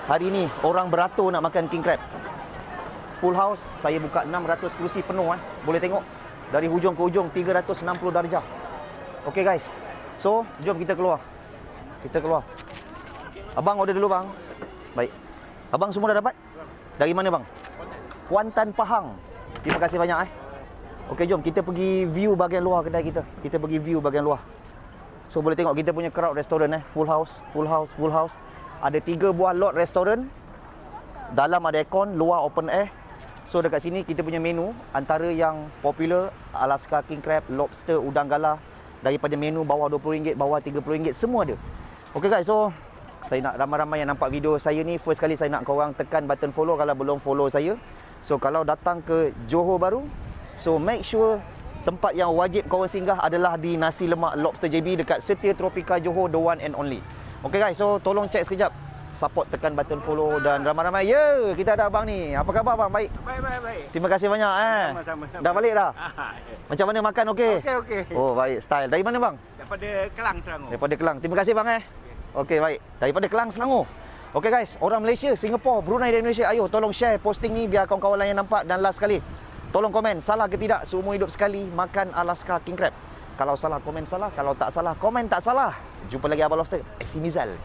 Hari ni orang beratur nak makan king crab. Full house, saya buka 600 kerusi penuh Boleh tengok dari hujung ke hujung 360 darjah. Okey guys. So, jom kita keluar. Kita keluar. Abang order dulu bang. Baik. Abang semua dah dapat? Dari mana bang? Kuantan, Pahang. Terima kasih banyak Okey, jom kita pergi view bahagian luar kedai kita. Kita pergi view bahagian luar. So boleh tengok kita punya crowd restoran full house, full house, full house. Ada 3 buah lot restoran. Dalam ada aircon, luar open air. So dekat sini kita punya menu antara yang popular Alaska king crab, lobster, udang galah. Daripada menu bawah RM20, bawah RM30 semua ada. Okey guys, so saya nak ramai-ramai yang nampak video saya ni first kali, saya nak korang tekan button follow kalau belum follow saya. So kalau datang ke Johor baru, so make sure tempat yang wajib korang singgah adalah di Nasi Lemak Lobster JB dekat Setia Tropika Johor, the one and only. Okey guys, so tolong check sekejap. Support, tekan button follow dan ramai-ramai. Ya, kita ada abang ni. Apa khabar bang? Baik. Baik. Terima kasih banyak Sama-sama. Dah balik dah? Macam mana makan okey? Okey. Oh, baik. Style. Dari mana bang? Daripada Kelang, Selangor. Daripada Kelang. Terima kasih bang Okey, baik. Daripada Kelang, Selangor. Okey guys, orang Malaysia, Singapura, Brunei dan Indonesia, ayo tolong share posting ni biar kawan-kawan lain nampak. Dan last sekali, tolong komen salah ke tidak seumur hidup sekali makan Alaska king crab. Kalau salah, komen salah. Kalau tak salah, komen tak salah. Jumpa lagi Abang Lobster. Mizal.